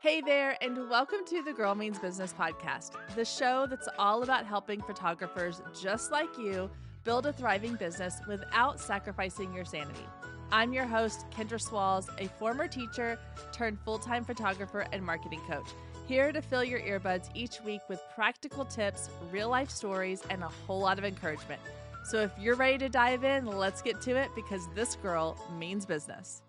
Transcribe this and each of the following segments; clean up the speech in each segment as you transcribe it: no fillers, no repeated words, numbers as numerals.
Hey there, and welcome to the Girl Means Business podcast, the show that's all about helping photographers just like you build a thriving business without sacrificing your sanity. I'm your host, Kendra Swalls, a former teacher turned full-time photographer and marketing coach, here to fill your earbuds each week with practical tips, real-life stories, and a whole lot of encouragement. So if you're ready to dive in, let's get to it because this girl means business.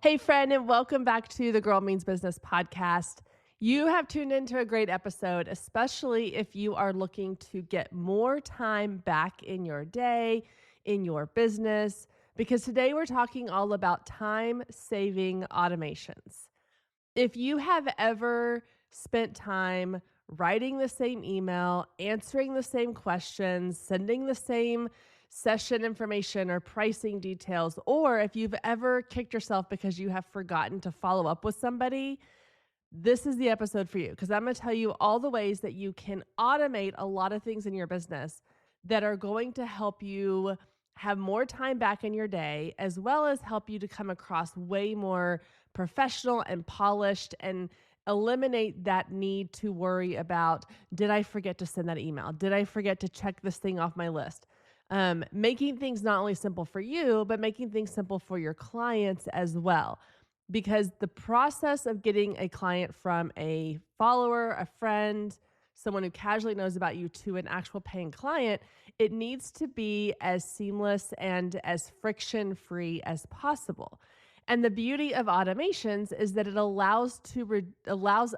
Hey, friend, and welcome back to the Girl Means Business podcast. You have tuned into a great episode, especially if you are looking to get more time back in your day, in your business, because today we're talking all about time-saving automations. If you have ever spent time writing the same email, answering the same questions, sending the same session information or pricing details, or if you've ever kicked yourself because you have forgotten to follow up with somebody, this is the episode for you, because I'm going to tell you all the ways that you can automate a lot of things in your business that are going to help you have more time back in your day, as well as help you to come across way more professional and polished and eliminate that need to worry about, did I forget to send that email? Did I forget to check this thing off my list? Making things not only simple for you, but making things simple for your clients as well. Because the process of getting a client from a follower, a friend, someone who casually knows about you to an actual paying client, it needs to be as seamless and as friction-free as possible. And the beauty of automations is that it allows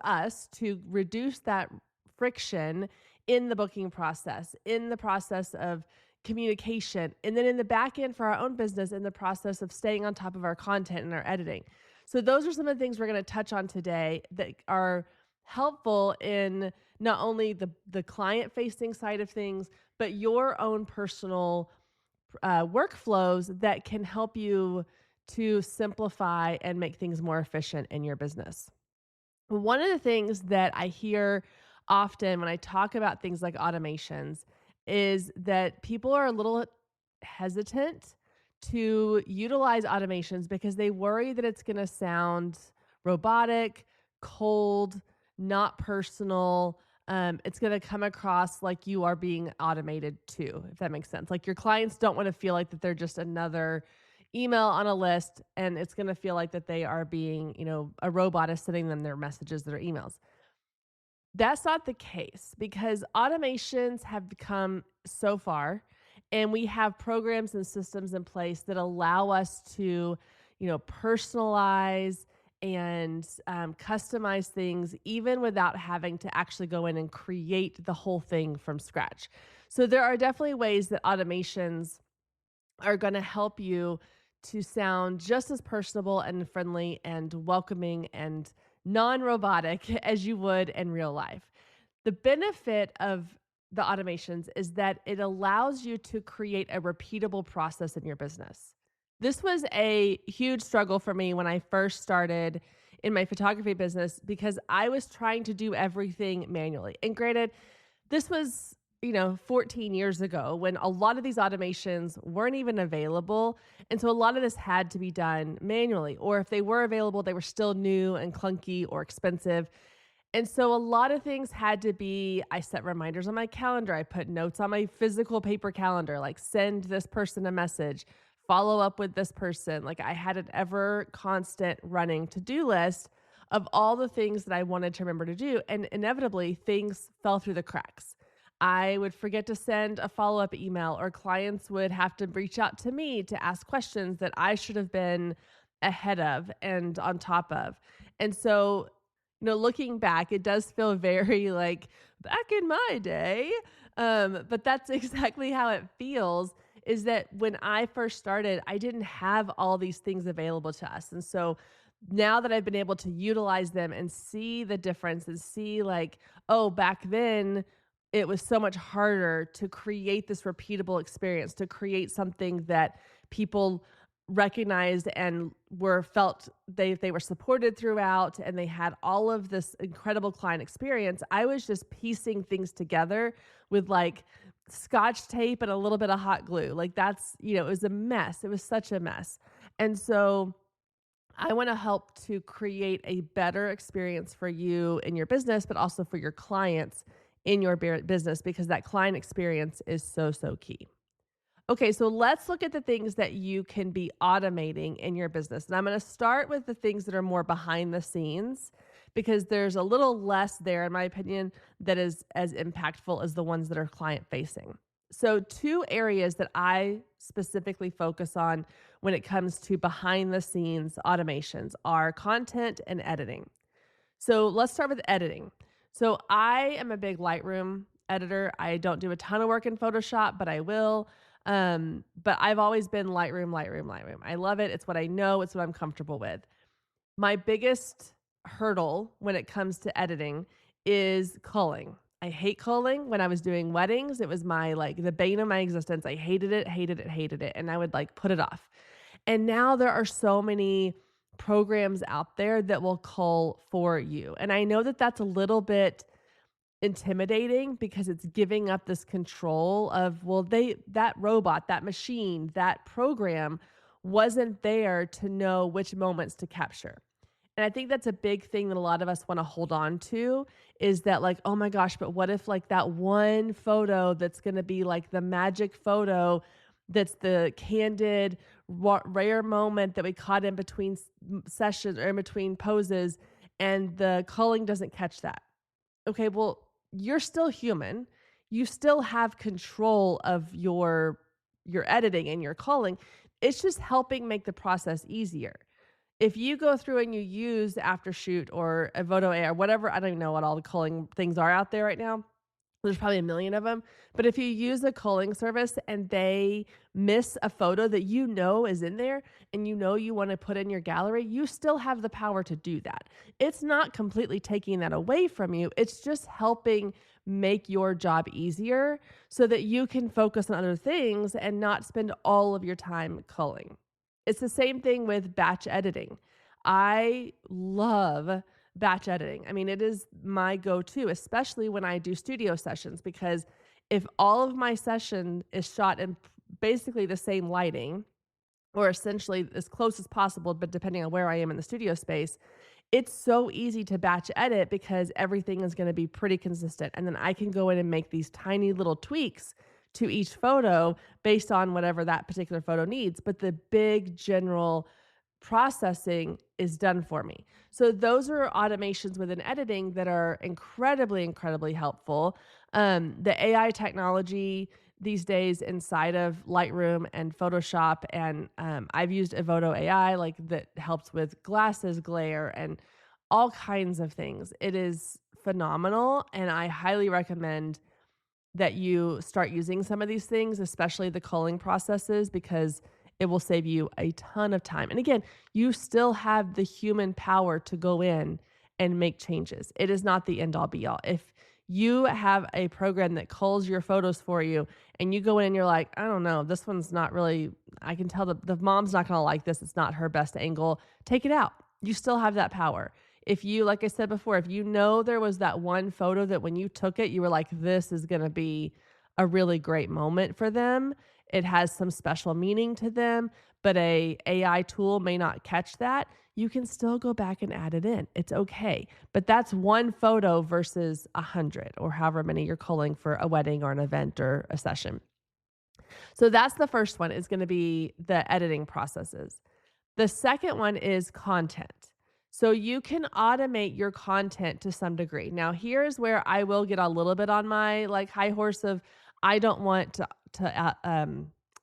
us to reduce that friction in the booking process, in the process of communication, and then in the back end for our own business, in the process of staying on top of our content and our editing. So those are some of the things we're going to touch on today that are helpful in not only the client-facing side of things, but your own personal workflows that can help you to simplify and make things more efficient in your business. One of the things that I hear often when I talk about things like automations is that people are a little hesitant to utilize automations because they worry that it's going to sound robotic, cold, not personal. It's going to come across like you are being automated too, if that makes sense. Like your clients don't want to feel like that they're just another email on a list, and it's going to feel like that they are being, a robot is sending them their messages, their emails. That's not the case because automations have come so far, and we have programs and systems in place that allow us to, personalize and customize things even without having to actually go in and create the whole thing from scratch. So there are definitely ways that automations are going to help you to sound just as personable and friendly and welcoming and non-robotic as you would in real life. The benefit of the automations is that it allows you to create a repeatable process in your business. This was a huge struggle for me when I first started in my photography business because I was trying to do everything manually. And granted, this was 14 years ago when a lot of these automations weren't even available. And so a lot of this had to be done manually, or if they were available, they were still new and clunky or expensive. And so a lot of things had to be, I set reminders on my calendar. I put notes on my physical paper calendar, like send this person a message, follow up with this person. Like I had an ever constant running to-do list of all the things that I wanted to remember to do. And inevitably things fell through the cracks. I would forget to send a follow-up email, or clients would have to reach out to me to ask questions that I should have been ahead of and on top of. And so, looking back, it does feel very like back in my day. But that's exactly how it feels, is that when I first started, I didn't have all these things available to us. And so now that I've been able to utilize them and see the difference and see like, oh, back then, it was so much harder to create this repeatable experience, to create something that people recognized and felt they were supported throughout, and they had all of this incredible client experience. I was just piecing things together with like Scotch tape and a little bit of hot glue. Like that's, it was a mess. It was such a mess. And so I want to help to create a better experience for you in your business, but also for your clients in your business, because that client experience is so, so key. Okay, so let's look at the things that you can be automating in your business. And I'm going to start with the things that are more behind the scenes because there's a little less there, in my opinion, that is as impactful as the ones that are client facing. So, two areas that I specifically focus on when it comes to behind the scenes automations are content and editing. So let's start with editing. So I am a big Lightroom editor. I don't do a ton of work in Photoshop, but I will. But I've always been Lightroom, Lightroom, Lightroom. I love it. It's what I know. It's what I'm comfortable with. My biggest hurdle when it comes to editing is culling. I hate culling. When I was doing weddings, it was my the bane of my existence. I hated it, hated it, hated it. And I would put it off. And now there are so many programs out there that will cull for you. And I know that that's a little bit intimidating because it's giving up this control of, well, that robot, that machine, that program wasn't there to know which moments to capture. And I think that's a big thing that a lot of us want to hold on to is that oh my gosh, but what if that one photo that's going to be the magic photo that's the candid, rare moment that we caught in between sessions or in between poses and the culling doesn't catch that. Okay, well, you're still human. You still have control of your editing and your culling. It's just helping make the process easier. If you go through and you use Aftershoot or a Photo AI or whatever, I don't even know what all the culling things are out there right now. There's probably a million of them. But if you use a culling service and they miss a photo that you know is in there and you know you want to put in your gallery, you still have the power to do that. It's not completely taking that away from you. It's just helping make your job easier so that you can focus on other things and not spend all of your time culling. It's the same thing with batch editing. I love batch editing. I mean, it is my go-to, especially when I do studio sessions, because if all of my session is shot in basically the same lighting, or essentially as close as possible, but depending on where I am in the studio space, it's so easy to batch edit because everything is going to be pretty consistent. And then I can go in and make these tiny little tweaks to each photo based on whatever that particular photo needs. But the big general processing is done for me. So those are automations within editing that are incredibly, incredibly helpful. The AI technology these days inside of Lightroom and Photoshop, and I've used Photo AI that helps with glasses, glare, and all kinds of things. It is phenomenal, and I highly recommend that you start using some of these things, especially the culling processes, because it will save you a ton of time. And again, you still have the human power to go in and make changes. It is not the end all be all. If you have a program that culls your photos for you and you go in and you're like, I don't know, this one's not really, I can tell the mom's not going to like this. It's not her best angle. Take it out. You still have that power. If you, like I said before, if you know there was that one photo that when you took it, you were like, this is going to be a really great moment for them. It has some special meaning to them, but a AI tool may not catch that. You can still go back and add it in. It's okay. But that's one photo versus 100 or however many you're culling for a wedding or an event or a session. So that's the first one, is going to be the editing processes. The second one is content. So you can automate your content to some degree. Now, here's where I will get a little bit on my high horse of I don't want to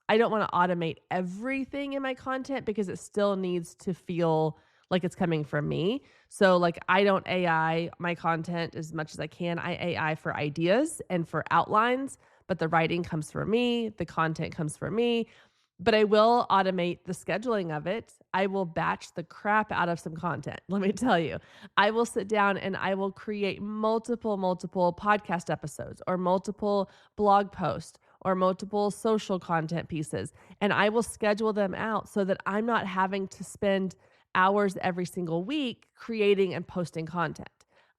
I don't want to automate everything in my content because it still needs to feel like it's coming from me. So I don't AI my content as much as I can. I AI for ideas and for outlines, but the writing comes from me, the content comes from me. But I will automate the scheduling of it. I will batch the crap out of some content. Let me tell you, I will sit down and I will create multiple podcast episodes or multiple blog posts or multiple social content pieces. And I will schedule them out so that I'm not having to spend hours every single week creating and posting content.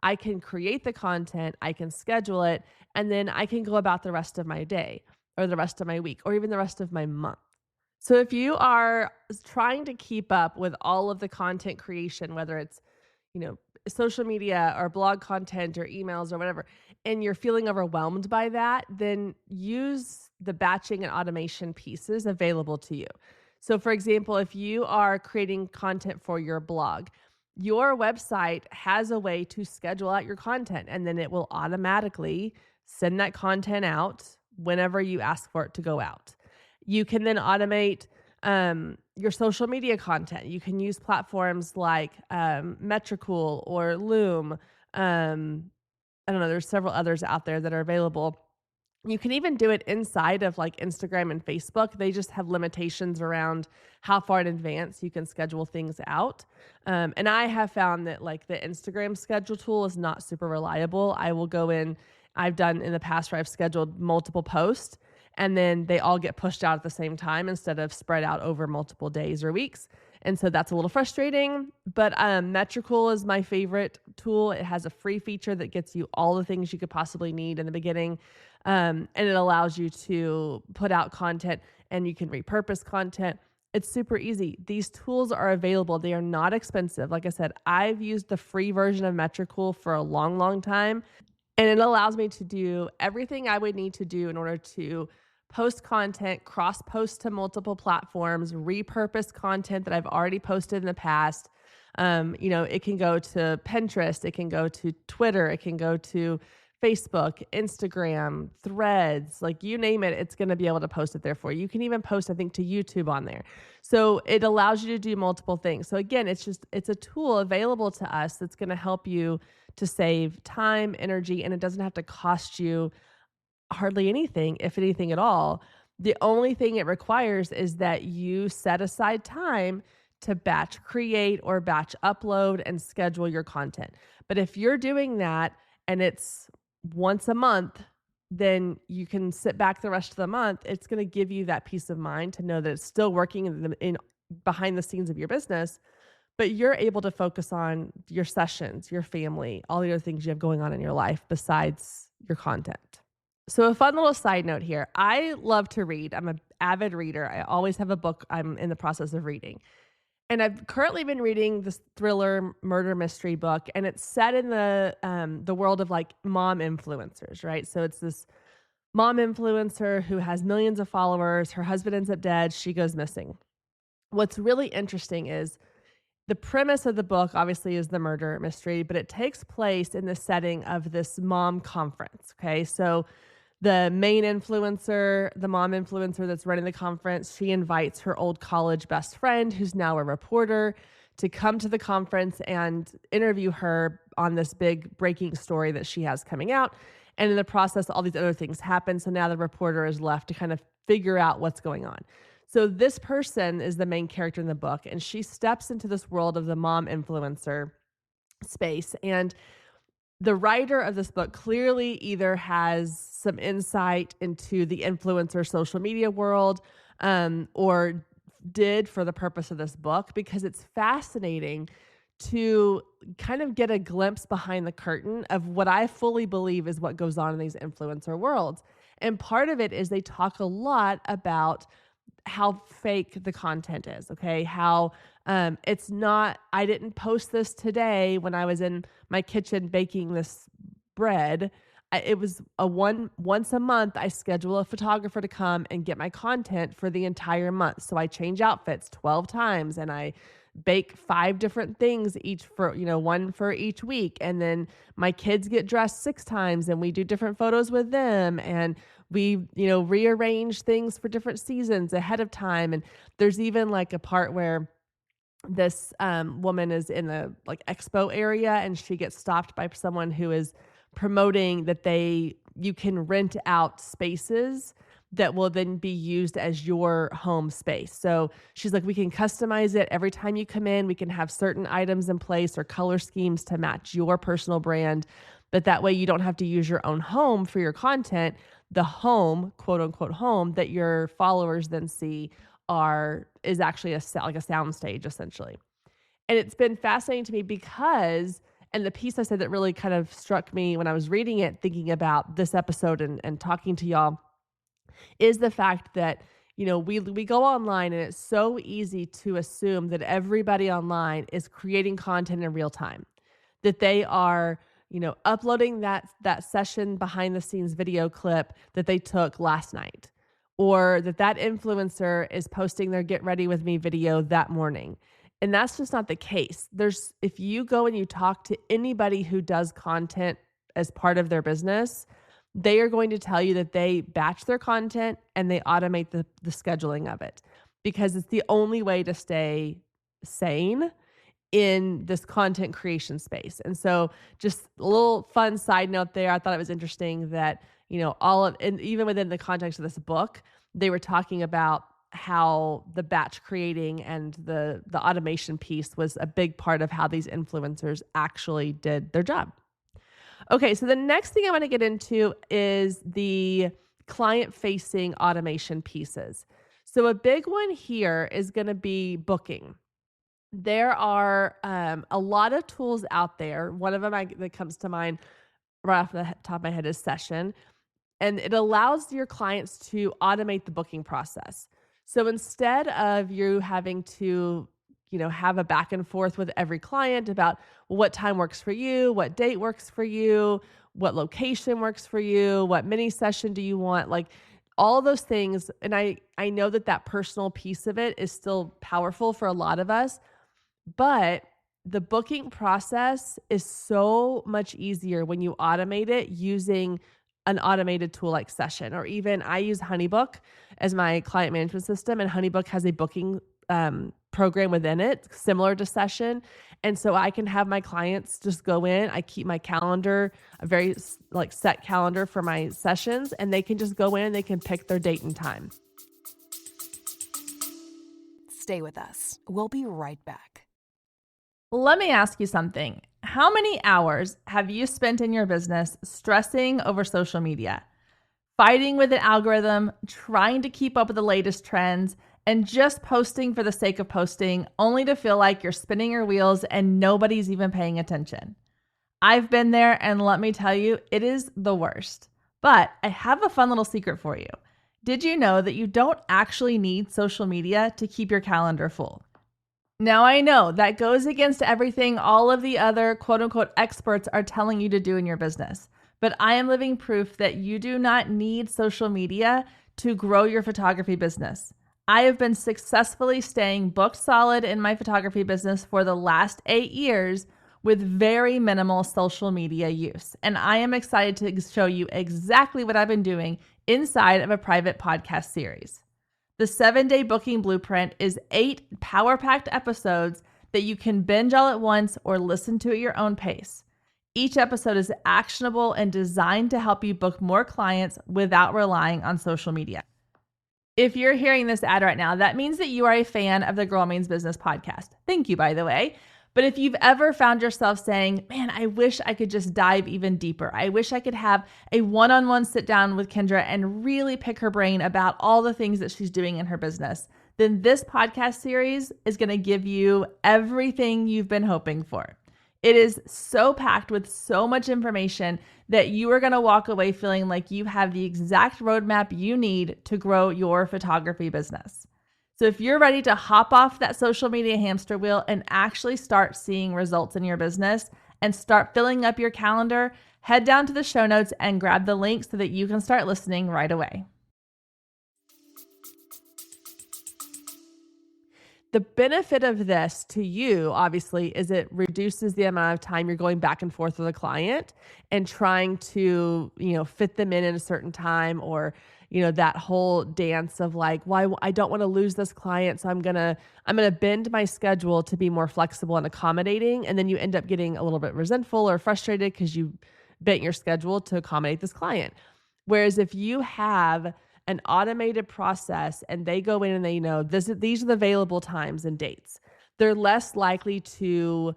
I can create the content, I can schedule it, and then I can go about the rest of my day or the rest of my week or even the rest of my month. So if you are trying to keep up with all of the content creation, whether it's, you know, social media or blog content or emails or whatever, and you're feeling overwhelmed by that, then use the batching and automation pieces available to you. So for example, if you are creating content for your blog, your website has a way to schedule out your content, and then it will automatically send that content out whenever you ask for it to go out. You can then automate your social media content. You can use platforms like Metricool or Loom. I don't know, there's several others out there that are available. You can even do it inside of like Instagram and Facebook. They just have limitations around how far in advance you can schedule things out. And I have found that like the Instagram schedule tool is not super reliable. I will go in, I've done in the past where I've scheduled multiple posts and then they all get pushed out at the same time instead of spread out over multiple days or weeks. And so that's a little frustrating, but Metricool is my favorite tool. It has a free feature that gets you all the things you could possibly need in the beginning. And it allows you to put out content and you can repurpose content. It's super easy. These tools are available. They are not expensive. Like I said, I've used the free version of Metricool for a long, long time. And it allows me to do everything I would need to do in order to post content, cross post to multiple platforms, repurpose content that I've already posted in the past. It can go to Pinterest, it can go to Twitter, it can go to Facebook, Instagram, Threads, like you name it, it's going to be able to post it there for you. You can even post, I think, to YouTube on there. So it allows you to do multiple things. So again, it's a tool available to us that's going to help you to save time, energy, and it doesn't have to cost you hardly anything, if anything at all. The only thing it requires is that you set aside time to batch create or batch upload and schedule your content. But if you're doing that and it's once a month, then you can sit back the rest of the month. It's going to give you that peace of mind to know that it's still working in behind the scenes of your business, but you're able to focus on your sessions, your family, all the other things you have going on in your life besides your content. So a fun little side note here. I love to read. I'm an avid reader. I always have a book I'm in the process of reading. And I've currently been reading this thriller murder mystery book, and it's set in the world of like mom influencers, right? So it's this mom influencer who has millions of followers. Her husband ends up dead. She goes missing. What's really interesting is the premise of the book obviously is the murder mystery, but it takes place in the setting of this mom conference. Okay. So the main influencer, the mom influencer that's running the conference, she invites her old college best friend, who's now a reporter, to come to the conference and interview her on this big breaking story that she has coming out. And in the process, all these other things happen. So now the reporter is left to kind of figure out what's going on. So this person is the main character in the book, and she steps into this world of the mom influencer space. And the writer of this book clearly either has some insight into the influencer social media world, or did for the purpose of this book, because it's fascinating to kind of get a glimpse behind the curtain of what I fully believe is what goes on in these influencer worlds. And part of it is they talk a lot about how fake the content is, okay? How it's not, I didn't post this today when I was in my kitchen baking this bread. It was once a month, I schedule a photographer to come and get my content for the entire month. So I change outfits 12 times and I bake 5 different things each for, one for each week. And then my kids get dressed 6 times and we do different photos with them. And we, rearrange things for different seasons ahead of time. And there's even like a part where this woman is in the like expo area and she gets stopped by someone who is promoting that you can rent out spaces that will then be used as your home space. So she's like, we can customize it every time you come in. We can have certain items in place or color schemes to match your personal brand. But that way you don't have to use your own home for your content. The home, quote unquote home, that your followers then see is actually a sound stage essentially. And it's been fascinating to me because, and the piece I said that really kind of struck me when I was reading it, thinking about this episode and talking to y'all, is the fact that, we go online and it's so easy to assume that everybody online is creating content in real time, that they are, uploading that session behind the scenes video clip that they took last night, or that influencer is posting their get ready with me video that morning. And that's just not the case. If you go and you talk to anybody who does content as part of their business, they are going to tell you that they batch their content and they automate the scheduling of it, because it's the only way to stay sane in this content creation space. And so just a little fun side note there. I thought it was interesting that, and even within the context of this book, they were talking about how the batch creating and the automation piece was a big part of how these influencers actually did their job. Okay, so the next thing I want to get into is the client-facing automation pieces. So a big one here is going to be booking. There are a lot of tools out there. One of them that comes to mind right off the top of my head is Session, and it allows your clients to automate the booking process. So instead of you having to, have a back and forth with every client about what time works for you, what date works for you, what location works for you, what mini session do you want, like all those things. And I know that personal piece of it is still powerful for a lot of us, but the booking process is so much easier when you automate it using an automated tool like Session, or even I use Honeybook as my client management system, and Honeybook has a booking program within it similar to Session. And so I can have my clients just go in. I keep my calendar, a very set calendar for my sessions, and they can just go in, they can pick their date and time. Stay with us. We'll be right back. Let me ask you something. How many hours have you spent in your business stressing over social media, fighting with an algorithm, trying to keep up with the latest trends, and just posting for the sake of posting, only to feel like you're spinning your wheels and nobody's even paying attention? I've been there, and let me tell you, it is the worst. But I have a fun little secret for you. Did you know that you don't actually need social media to keep your calendar full? Now, I know that goes against everything all of the other quote unquote experts are telling you to do in your business, but I am living proof that you do not need social media to grow your photography business. I have been successfully staying booked solid in my photography business for the last 8 years with very minimal social media use. And I am excited to show you exactly what I've been doing inside of a private podcast series. The 7-day booking blueprint is 8 power-packed episodes that you can binge all at once or listen to at your own pace. Each episode is actionable and designed to help you book more clients without relying on social media. If you're hearing this ad right now, that means that you are a fan of the Girl Means Business podcast. Thank you, by the way. But if you've ever found yourself saying, man, I wish I could just dive even deeper. I wish I could have a one-on-one sit down with Kendra and really pick her brain about all the things that she's doing in her business, then this podcast series is going to give you everything you've been hoping for. It is so packed with so much information that you are going to walk away feeling like you have the exact roadmap you need to grow your photography business. So if you're ready to hop off that social media hamster wheel and actually start seeing results in your business and start filling up your calendar, head down to the show notes and grab the link so that you can start listening right away. The benefit of this to you, obviously, is it reduces the amount of time you're going back and forth with a client and trying to, fit them in a certain time, or, that whole dance of like, why I don't want to lose this client. So I'm going to bend my schedule to be more flexible and accommodating. And then you end up getting a little bit resentful or frustrated because you bent your schedule to accommodate this client. Whereas if you have an automated process and they go in and they know these are the available times and dates, they're less likely to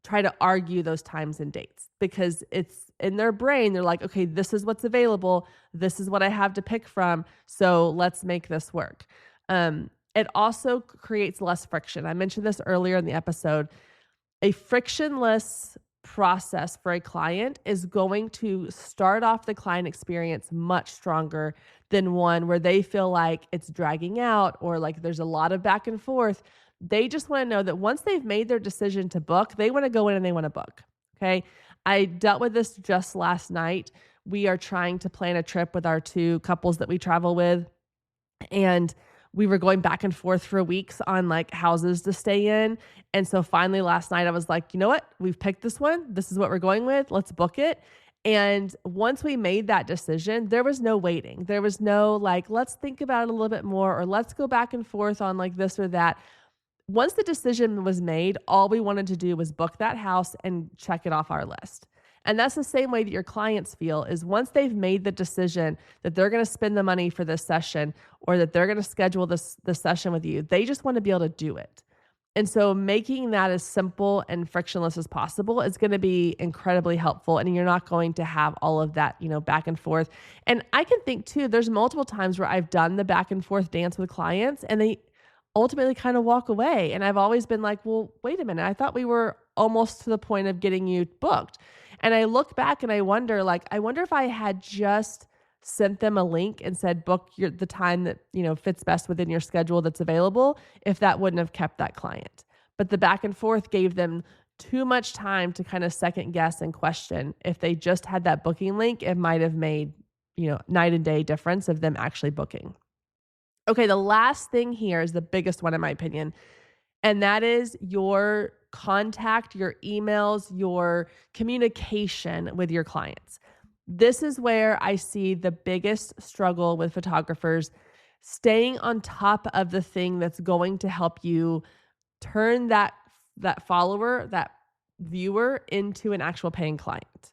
try to argue those times and dates because it's in their brain. They're like, okay, this is what's available. This is what I have to pick from. So let's make this work. It also creates less friction. I mentioned this earlier in the episode. A frictionless process for a client is going to start off the client experience much stronger than one where they feel like it's dragging out or like there's a lot of back and forth. They just want to know that once they've made their decision to book, they want to go in and they want to book. Okay. I dealt with this just last night. We are trying to plan a trip with our two couples that we travel with. And we were going back and forth for weeks on like houses to stay in. And so finally last night I was like, you know what? We've picked this one. This is what we're going with. Let's book it. And once we made that decision, there was no waiting. There was no like, let's think about it a little bit more, or let's go back and forth on like this or that. Once the decision was made, all we wanted to do was book that house and check it off our list. And that's the same way that your clients feel is once they've made the decision that they're going to spend the money for this session or that they're going to schedule this session with you, they just want to be able to do it. And so making that as simple and frictionless as possible is going to be incredibly helpful. And you're not going to have all of that, back and forth. And I can think too, there's multiple times where I've done the back and forth dance with clients and they ultimately kind of walk away. And I've always been like, well, wait a minute. I thought we were almost to the point of getting you booked. And I look back and I wonder if I had just sent them a link and said, book the time that, fits best within your schedule that's available, if that wouldn't have kept that client. But the back and forth gave them too much time to kind of second guess and question. If they just had that booking link, it might have made, night and day difference of them actually booking. Okay, the last thing here is the biggest one in my opinion, and that is your contact, your emails, your communication with your clients. This is where I see the biggest struggle with photographers, staying on top of the thing that's going to help you turn that follower, that viewer into an actual paying client.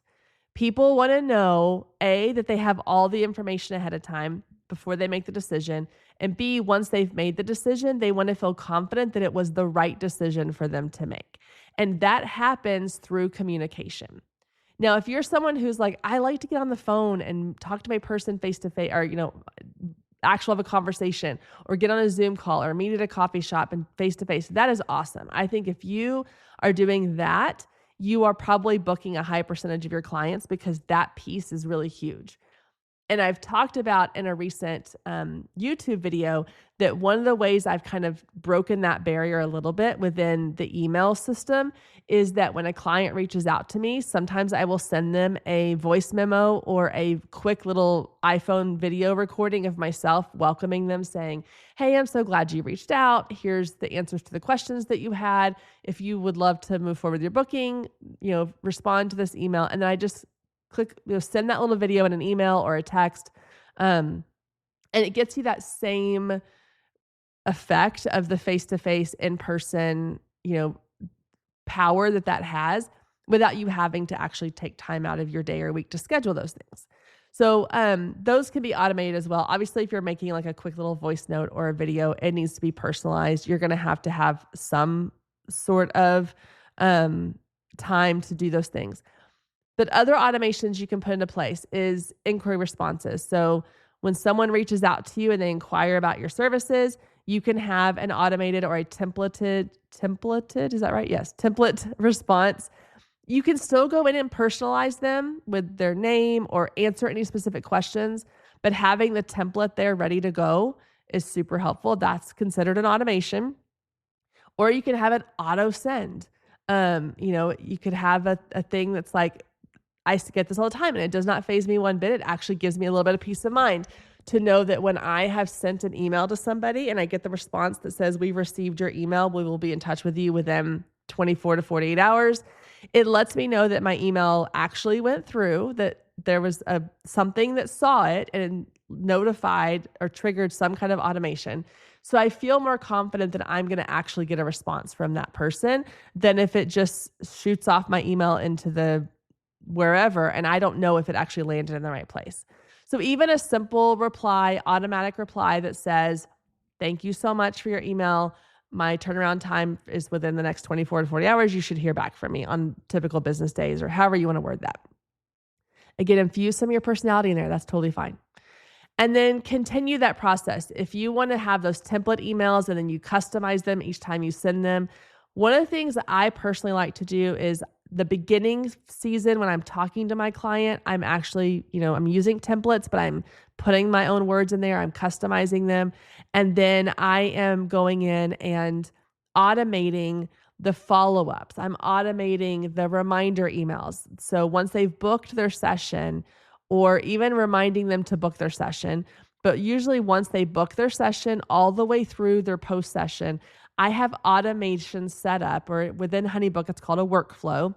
People want to know, A, that they have all the information ahead of time before they make the decision. And B, once they've made the decision, they want to feel confident that it was the right decision for them to make. And that happens through communication. Now, if you're someone who's like, I like to get on the phone and talk to my person face to face, or, actually have a conversation, or get on a Zoom call, or meet at a coffee shop and face to face, that is awesome. I think if you are doing that, you are probably booking a high percentage of your clients because that piece is really huge. And I've talked about in a recent YouTube video that one of the ways I've kind of broken that barrier a little bit within the email system is that when a client reaches out to me, sometimes I will send them a voice memo or a quick little iPhone video recording of myself welcoming them, saying, hey, I'm so glad you reached out. Here's the answers to the questions that you had. If you would love to move forward with your booking, respond to this email. And then I just click, send that little video in an email or a text. And it gets you that same effect of the face-to-face, in-person, power that has without you having to actually take time out of your day or week to schedule those things. So those can be automated as well. Obviously, if you're making like a quick little voice note or a video, it needs to be personalized. You're going to have some sort of time to do those things. But other automations you can put into place is inquiry responses. So when someone reaches out to you and they inquire about your services, you can have an automated or a templated, is that right? Yes, template response. You can still go in and personalize them with their name or answer any specific questions, but having the template there ready to go is super helpful. That's considered an automation. Or you can have an auto send. You could have a thing that's like, I get this all the time and it does not faze me one bit. It actually gives me a little bit of peace of mind to know that when I have sent an email to somebody and I get the response that says, we've received your email, we will be in touch with you within 24 to 48 hours. It lets me know that my email actually went through, that there was something that saw it and notified or triggered some kind of automation. So I feel more confident that I'm going to actually get a response from that person than if it just shoots off my email into the wherever, and I don't know if it actually landed in the right place. So even a simple reply, automatic reply that says, thank you so much for your email. My turnaround time is within the next 24 to 40 hours. You should hear back from me on typical business days, or however you want to word that. Again, infuse some of your personality in there. That's totally fine. And then continue that process. If you want to have those template emails and then you customize them each time you send them, one of the things that I personally like to do is the beginning season when I'm talking to my client, I'm actually, I'm using templates, but I'm putting my own words in there. I'm customizing them. And then I am going in and automating the follow-ups. I'm automating the reminder emails. So once they've booked their session, or even reminding them to book their session, but usually once they book their session all the way through their post session, I have automation set up, or within HoneyBook, it's called a workflow.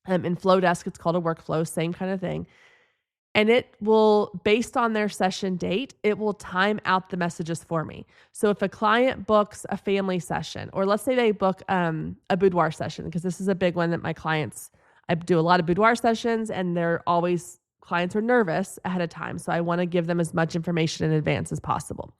In Flowdesk, it's called a workflow, same kind of thing. And it will, based on their session date, it will time out the messages for me. So if a client books a family session, or let's say they book a boudoir session, because this is a big one that my clients, I do a lot of boudoir sessions, and clients are nervous ahead of time. So I want to give them as much information in advance as possible.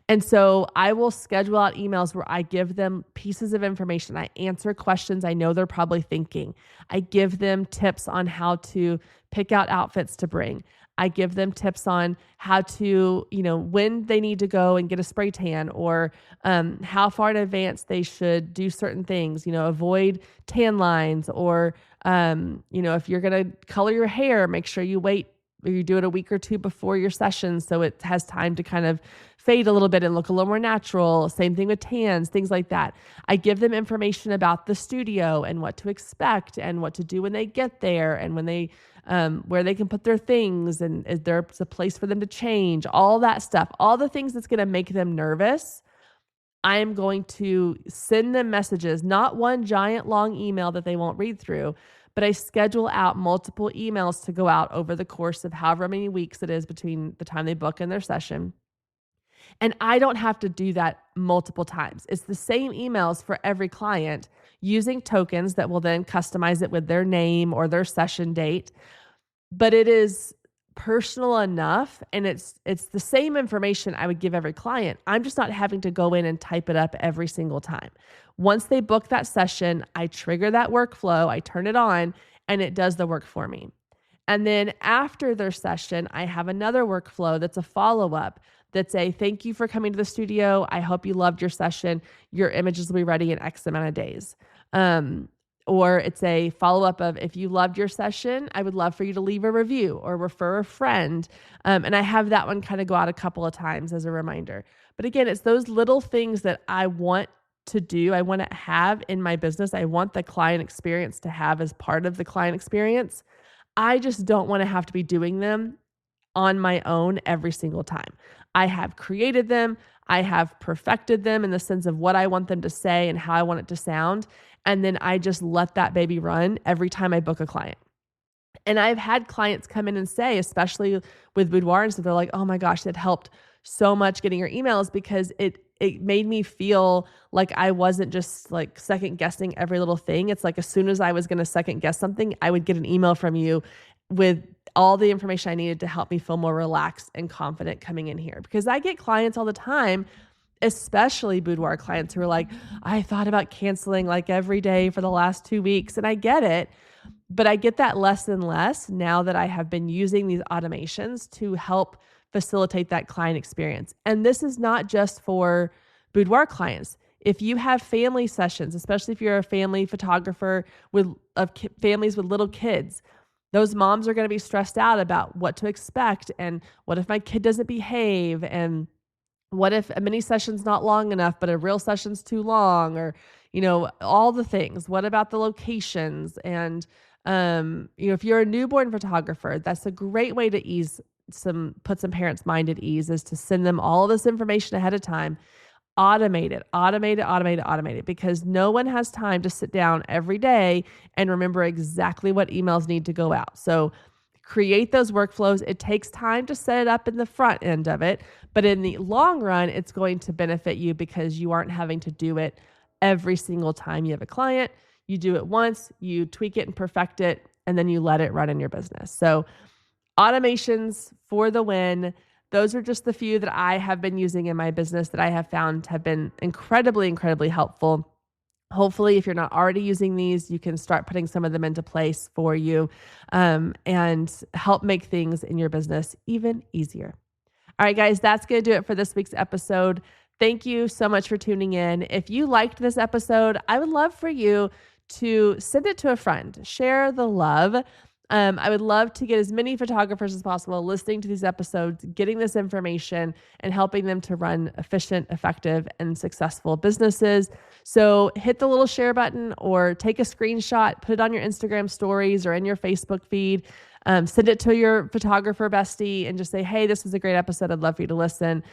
And so I will schedule out emails where I give them pieces of information. I answer questions I know they're probably thinking. I give them tips on how to pick out outfits to bring. I give them tips on how to, when they need to go and get a spray tan, or how far in advance they should do certain things, avoid tan lines, or, if you're going to color your hair, make sure you wait, or you do it a week or two before your session so it has time to kind of fade a little bit and look a little more natural. Same thing with tans, things like that. I give them information about the studio and what to expect and what to do when they get there, and when they where they can put their things, and is there a place for them to change, all that stuff, all the things that's going to make them nervous. I am going to send them messages, not one giant long email that they won't read through, but I schedule out multiple emails to go out over the course of however many weeks it is between the time they book and their session. And I don't have to do that multiple times. It's the same emails for every client, using tokens that will then customize it with their name or their session date. But it is personal enough, and it's the same information I would give every client. I'm just not having to go in and type it up every single time. Once they book that session, I trigger that workflow, I turn it on, and it does the work for me. And then after their session, I have another workflow that's a follow-up, that's a thank you for coming to the studio. I hope you loved your session. Your images will be ready in X amount of days. Or it's a follow-up of, if you loved your session, I would love for you to leave a review or refer a friend. And I have that one kind of go out a couple of times as a reminder. But again, it's those little things that I want to do. I want to have in my business. I want the client experience to have as part of the client experience. I just don't want to have to be doing them on my own every single time. I have created them. I have perfected them in the sense of what I want them to say and how I want it to sound. And then I just let that baby run every time I book a client. And I've had clients come in and say, especially with boudoir and stuff, they're like, oh my gosh, it helped so much getting your emails, because it made me feel like I wasn't just like second guessing every little thing. It's like, as soon as I was going to second guess something, I would get an email from you with all the information I needed to help me feel more relaxed and confident coming in here. Because I get clients all the time, especially boudoir clients, who are like, I thought about canceling like every day for the last 2 weeks. And I get it, but I get that less and less now that I have been using these automations to help facilitate that client experience. And this is not just for boudoir clients. If you have family sessions, especially if you're a family photographer of families with little kids, those moms are going to be stressed out about what to expect, and what if my kid doesn't behave, and what if a mini session's not long enough, but a real session's too long, or, all the things. What about the locations? And, if you're a newborn photographer, that's a great way to put some parents' mind at ease, is to send them all of this information ahead of time. Automate it, because no one has time to sit down every day and remember exactly what emails need to go out. So create those workflows. It takes time to set it up in the front end of it, but in the long run, it's going to benefit you, because you aren't having to do it every single time you have a client. You do it once, you tweak it and perfect it, and then you let it run in your business. So automations for the win. Those are just the few that I have been using in my business that I have found have been incredibly, incredibly helpful. Hopefully, if you're not already using these, you can start putting some of them into place for you, and help make things in your business even easier. All right, guys, that's going to do it for this week's episode. Thank you so much for tuning in. If you liked this episode, I would love for you to send it to a friend. Share the love. I would love to get as many photographers as possible listening to these episodes, getting this information and helping them to run efficient, effective, and successful businesses. So hit the little share button or take a screenshot, put it on your Instagram stories or in your Facebook feed. Send it to your photographer bestie and just say, hey, this was a great episode. I'd love for you to listen.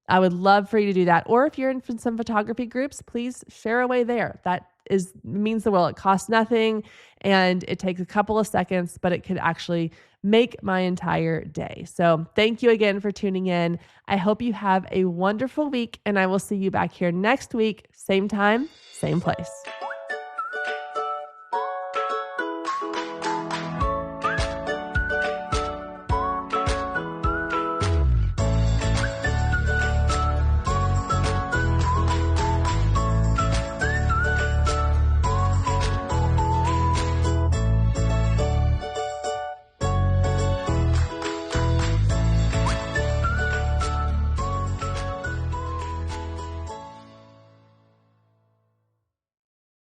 I would love for you to do that. Or if you're in some photography groups, please share away there. That means the world. It costs nothing and it takes a couple of seconds, but it could actually make my entire day. So thank you again for tuning in. I hope you have a wonderful week and I will see you back here next week, same time, same place.